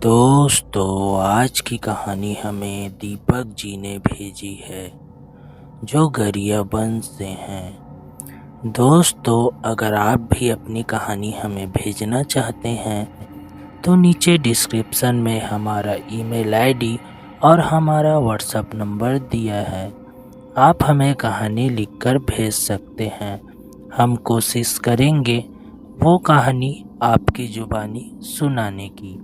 दोस्तों, आज की कहानी हमें दीपक जी ने भेजी है जो गरियाबंद से हैं। दोस्तों, अगर आप भी अपनी कहानी हमें भेजना चाहते हैं तो नीचे डिस्क्रिप्शन में हमारा ईमेल आईडी और हमारा व्हाट्सएप नंबर दिया है। आप हमें कहानी लिखकर भेज सकते हैं। हम कोशिश करेंगे वो कहानी आपकी ज़ुबानी सुनाने की।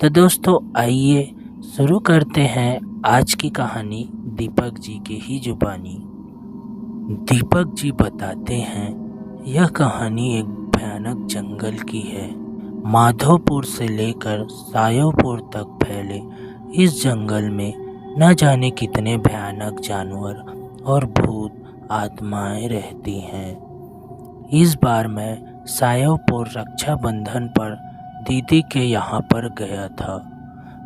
तो दोस्तों, आइए शुरू करते हैं आज की कहानी दीपक जी की ही ज़ुबानी। दीपक जी बताते हैं, यह कहानी एक भयानक जंगल की है। माधोपुर से लेकर सायोपुर तक फैले इस जंगल में न जाने कितने भयानक जानवर और भूत आत्माएं रहती हैं। इस बार मैं सायोपुर रक्षाबंधन पर दीदी के यहाँ पर गया था।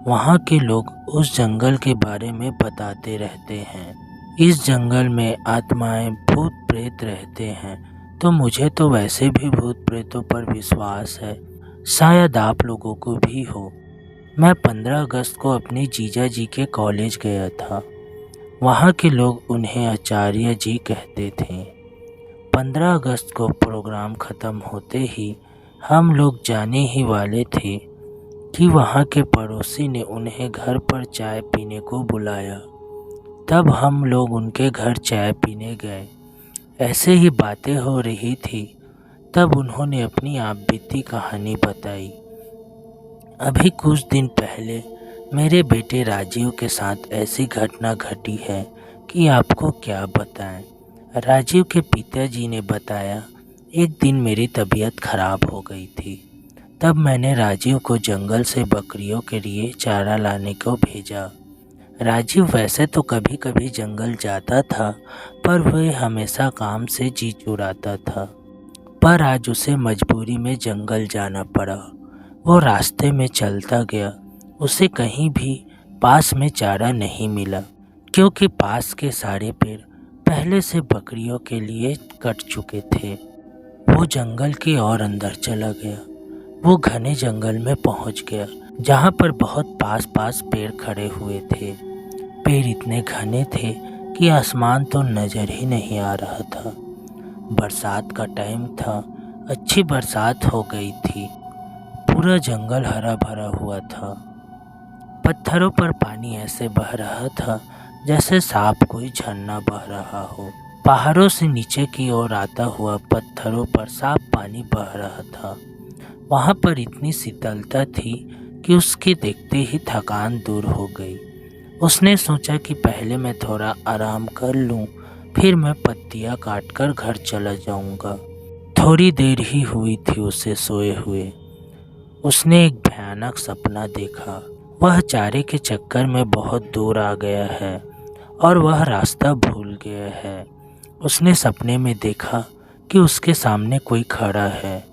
वहाँ के लोग उस जंगल के बारे में बताते रहते हैं। इस जंगल में आत्माएं भूत प्रेत रहते हैं, तो मुझे तो वैसे भी भूत प्रेतों पर विश्वास है, शायद आप लोगों को भी हो। मैं 15 अगस्त को अपने जीजा जी के कॉलेज गया था। वहाँ के लोग उन्हें आचार्य जी कहते थे। 15 अगस्त को प्रोग्राम ख़त्म होते ही हम लोग जाने ही वाले थे कि वहाँ के पड़ोसी ने उन्हें घर पर चाय पीने को बुलाया। तब हम लोग उनके घर चाय पीने गए। ऐसे ही बातें हो रही थी, तब उन्होंने अपनी आप बीती कहानी बताई। अभी कुछ दिन पहले मेरे बेटे राजीव के साथ ऐसी घटना घटी है कि आपको क्या बताएं। राजीव के पिताजी ने बताया, एक दिन मेरी तबीयत खराब हो गई थी। तब मैंने राजीव को जंगल से बकरियों के लिए चारा लाने को भेजा। राजीव वैसे तो कभी कभी जंगल जाता था, पर वह हमेशा काम से जी चुराता था। पर आज उसे मजबूरी में जंगल जाना पड़ा। वो रास्ते में चलता गया। उसे कहीं भी पास में चारा नहीं मिला, क्योंकि पास के सारे पेड़ पहले से बकरियों के लिए कट चुके थे। वो जंगल के और अंदर चला गया। वो घने जंगल में पहुंच गया, जहां पर बहुत पास पास पेड़ खड़े हुए थे। पेड़ इतने घने थे कि आसमान तो नज़र ही नहीं आ रहा था। बरसात का टाइम था, अच्छी बरसात हो गई थी। पूरा जंगल हरा भरा हुआ था। पत्थरों पर पानी ऐसे बह रहा था जैसे साफ कोई झरना बह रहा हो। पहाड़ों से नीचे की ओर आता हुआ पत्थरों पर साफ पानी बह रहा था। वहाँ पर इतनी शीतलता थी कि उसके देखते ही थकान दूर हो गई। उसने सोचा कि पहले मैं थोड़ा आराम कर लूँ, फिर मैं पत्तियाँ काटकर घर चला जाऊँगा। थोड़ी देर ही हुई थी उसे सोए हुए। उसने एक भयानक सपना देखा। वह चारे के चक्कर में बहुत दूर आ गया है और वह रास्ता भूल गया है। उसने सपने में देखा कि उसके सामने कोई खड़ा है।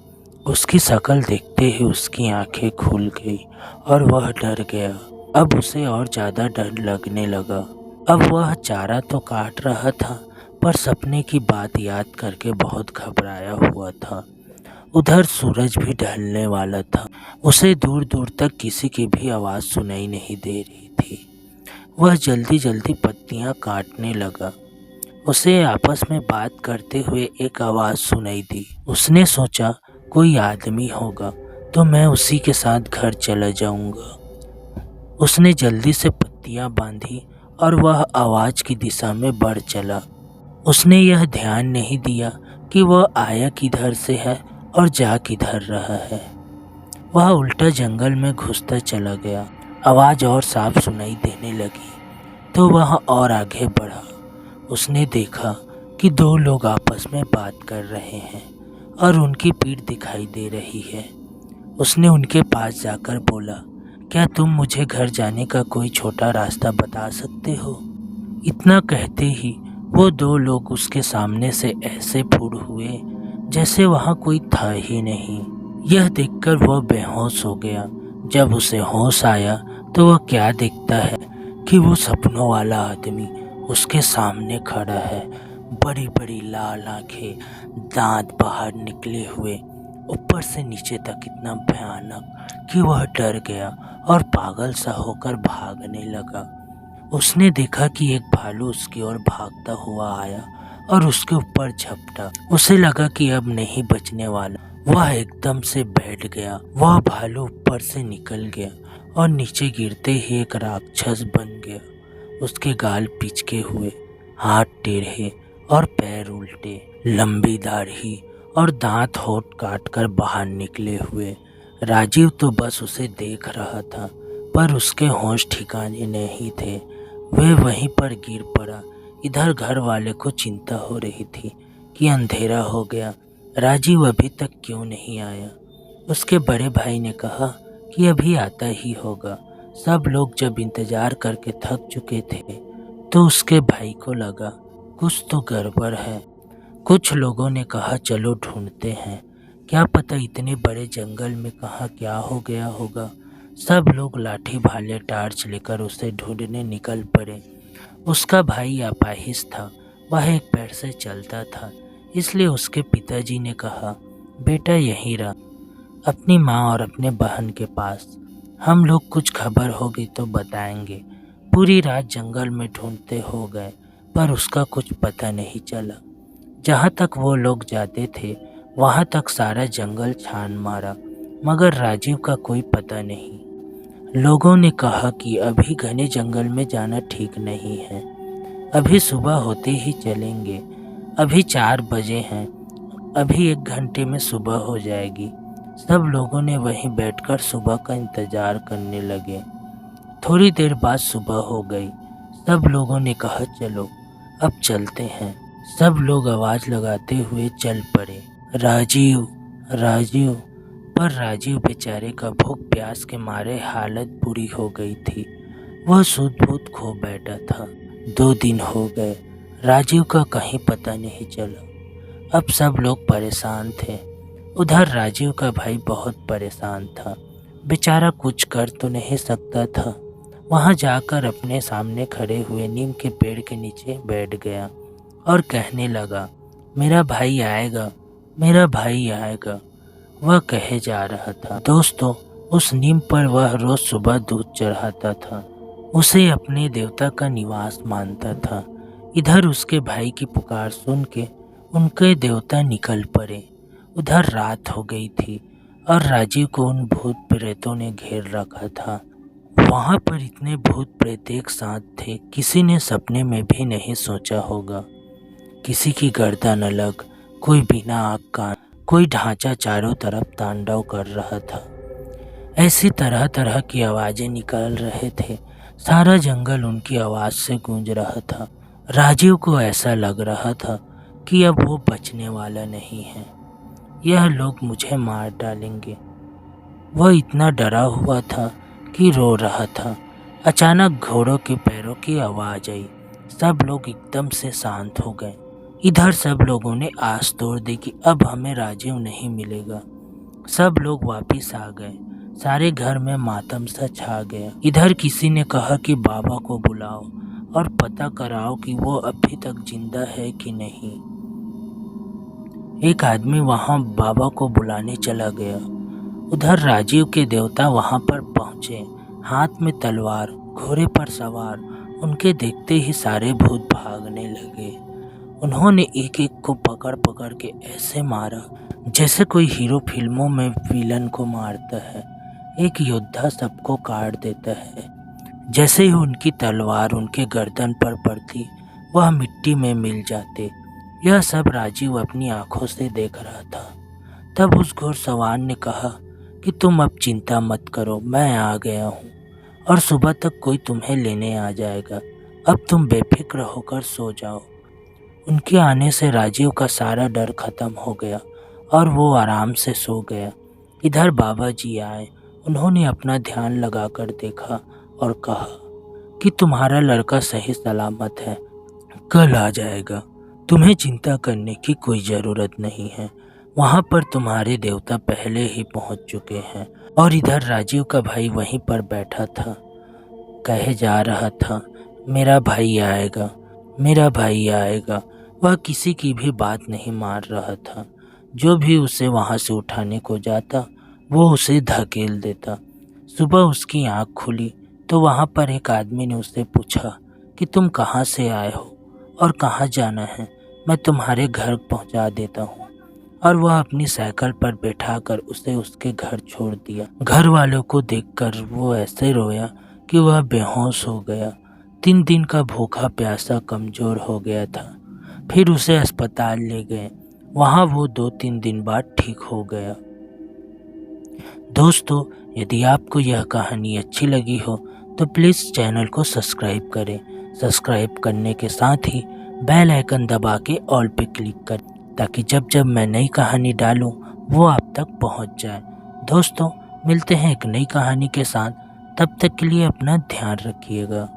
उसकी शक्ल देखते ही उसकी आंखें खुल गई और वह डर गया। अब उसे और ज़्यादा डर लगने लगा। अब वह चारा तो काट रहा था, पर सपने की बात याद करके बहुत घबराया हुआ था। उधर सूरज भी ढलने वाला था। उसे दूर दूर तक किसी की भी आवाज़ सुनाई नहीं दे रही थी। वह जल्दी जल्दी पत्तियां काटने लगा। उसे आपस में बात करते हुए एक आवाज़ सुनाई दी। उसने सोचा, कोई आदमी होगा तो मैं उसी के साथ घर चला जाऊंगा। उसने जल्दी से पत्तियां बांधी और वह आवाज़ की दिशा में बढ़ चला। उसने यह ध्यान नहीं दिया कि वह आया किधर से है और जा किधर रहा है। वह उल्टा जंगल में घुसता चला गया। आवाज़ और साफ सुनाई देने लगी तो वह और आगे बढ़ा। उसने देखा कि दो लोग आपस में बात कर रहे हैं और उनकी पीठ दिखाई दे रही है। उसने उनके पास जाकर बोला, क्या तुम मुझे घर जाने का कोई छोटा रास्ता बता सकते हो? इतना कहते ही वो दो लोग उसके सामने से ऐसे फुड़ हुए जैसे वहाँ कोई था ही नहीं। यह देखकर वह बेहोश हो गया। जब उसे होश आया तो वह क्या देखता है कि वो सपनों वाला आदमी उसके सामने खड़ा है। बड़ी बड़ी लाल आंखें, दांत बाहर निकले हुए, ऊपर से नीचे तक इतना भयानक कि वह डर गया और पागल सा होकर भागने लगा। उसने देखा कि एक भालू उसकी ओर भागता हुआ आया और उसके ऊपर झपटा। उसे लगा कि अब नहीं बचने वाला। वह एकदम से बैठ गया। वह भालू ऊपर से निकल गया और नीचे गिरते ही एक राक्षस बन गया। उसके गाल पिचके हुए, हाथ टेढ़े और पैर उल्टे, लंबी दाढ़ी और दांत होठ काट कर बाहर निकले हुए। राजीव तो बस उसे देख रहा था, पर उसके होश ठिकाने नहीं थे। वह वहीं पर गिर पड़ा। इधर घर वाले को चिंता हो रही थी कि अंधेरा हो गया, राजीव अभी तक क्यों नहीं आया। उसके बड़े भाई ने कहा कि अभी आता ही होगा। सब लोग जब इंतजार करके थक चुके थे तो उसके भाई को लगा कुछ तो गड़बड़ है। कुछ लोगों ने कहा चलो ढूंढते हैं, क्या पता इतने बड़े जंगल में कहाँ क्या हो गया होगा। सब लोग लाठी भाले टार्च लेकर उसे ढूंढने निकल पड़े। उसका भाई अपाहिज था, वह एक पैर से चलता था, इसलिए उसके पिताजी ने कहा बेटा यहीं रह, अपनी माँ और अपने बहन के पास। हम लोग कुछ खबर होगी तो बताएंगे। पूरी रात जंगल में ढूंढते हो गए, पर उसका कुछ पता नहीं चला। जहाँ तक वो लोग जाते थे वहाँ तक सारा जंगल छान मारा, मगर राजीव का कोई पता नहीं। लोगों ने कहा कि अभी घने जंगल में जाना ठीक नहीं है, अभी सुबह होते ही चलेंगे। अभी 4 बजे हैं, अभी 1 घंटे में सुबह हो जाएगी। सब लोगों ने वहीं बैठकर सुबह का इंतजार करने लगे। थोड़ी देर बाद सुबह हो गई। सब लोगों ने कहा चलो अब चलते हैं। सब लोग आवाज लगाते हुए चल पड़े, राजीव राजीव। पर राजीव बेचारे का भूख प्यास के मारे हालत बुरी हो गई थी। वह सुध-बुध खो बैठा था। 2 दिन हो गए, राजीव का कहीं पता नहीं चला। अब सब लोग परेशान थे। उधर राजीव का भाई बहुत परेशान था। बेचारा कुछ कर तो नहीं सकता था। वहां जाकर अपने सामने खड़े हुए नीम के पेड़ के नीचे बैठ गया और कहने लगा मेरा भाई आएगा, मेरा भाई आएगा। वह कहे जा रहा था। दोस्तों, उस नीम पर वह रोज सुबह दूध चढ़ाता था। उसे अपने देवता का निवास मानता था। इधर उसके भाई की पुकार सुन के उनके देवता निकल पड़े। उधर रात हो गई थी और राजीव को उन भूत प्रेतों ने घेर रखा था। वहां पर इतने भूत प्रेत एक साथ थे, किसी ने सपने में भी नहीं सोचा होगा। किसी की गर्दन अलग, कोई बिना आँख का, कोई ढांचा चारों तरफ तांडव कर रहा था। ऐसी तरह तरह की आवाजें निकल रहे थे। सारा जंगल उनकी आवाज से गूंज रहा था। राजीव को ऐसा लग रहा था कि अब वो बचने वाला नहीं है, यह लोग मुझे मार डालेंगे। वह इतना डरा हुआ था कि रो रहा था। अचानक घोड़ों के पैरों की आवाज आई। सब लोग एकदम से शांत हो गए। इधर सब लोगों ने आस तोड़ दी कि अब हमें राजीव नहीं मिलेगा। सब लोग वापिस आ गए। सारे घर में मातम सा छा गया। इधर किसी ने कहा कि बाबा को बुलाओ और पता कराओ कि वो अभी तक जिंदा है कि नहीं। एक आदमी वहां बाबा को बुलाने चला गया। उधर राजीव के देवता वहां पर पहुंचे, हाथ में तलवार, घोड़े पर सवार। उनके देखते ही सारे भूत भागने लगे। उन्होंने एक एक को पकड़ पकड़ के ऐसे मारा जैसे कोई हीरो फिल्मों में विलन को मारता है। एक योद्धा सबको काट देता है। जैसे ही उनकी तलवार उनके गर्दन पर पड़ती, वह मिट्टी में मिल जाते। यह सब राजीव अपनी आंखों से देख रहा था। तब उस घुड़सवार ने कहा कि तुम अब चिंता मत करो, मैं आ गया हूँ और सुबह तक कोई तुम्हें लेने आ जाएगा। अब तुम बेफिक्र होकर सो जाओ। उनके आने से राजीव का सारा डर खत्म हो गया और वो आराम से सो गया। इधर बाबा जी आए। उन्होंने अपना ध्यान लगाकर देखा और कहा कि तुम्हारा लड़का सही सलामत है, कल आ जाएगा। तुम्हें चिंता करने की कोई ज़रूरत नहीं है। वहाँ पर तुम्हारे देवता पहले ही पहुँच चुके हैं। और इधर राजीव का भाई वहीं पर बैठा था, कहे जा रहा था मेरा भाई आएगा, मेरा भाई आएगा। वह किसी की भी बात नहीं मान रहा था। जो भी उसे वहाँ से उठाने को जाता वो उसे धकेल देता। सुबह उसकी आँख खुली तो वहाँ पर एक आदमी ने उससे पूछा कि तुम कहाँ से आए हो और कहाँ जाना है, मैं तुम्हारे घर पहुँचा देता हूँ। और वह अपनी साइकिल पर बैठाकर उसे उसके घर छोड़ दिया। घर वालों को देखकर वो ऐसे रोया कि वह बेहोश हो गया। 3 दिन का भूखा प्यासा कमज़ोर हो गया था। फिर उसे अस्पताल ले गए, वहाँ वो 2-3 दिन बाद ठीक हो गया। दोस्तों, यदि आपको यह कहानी अच्छी लगी हो तो प्लीज़ चैनल को सब्सक्राइब करें। सब्सक्राइब करने के साथ ही बेल आइकन दबा के ऑल पे क्लिक करें, ताकि जब जब मैं नई कहानी डालूं वो आप तक पहुंच जाए। दोस्तों, मिलते हैं एक नई कहानी के साथ। तब तक के लिए अपना ध्यान रखिएगा।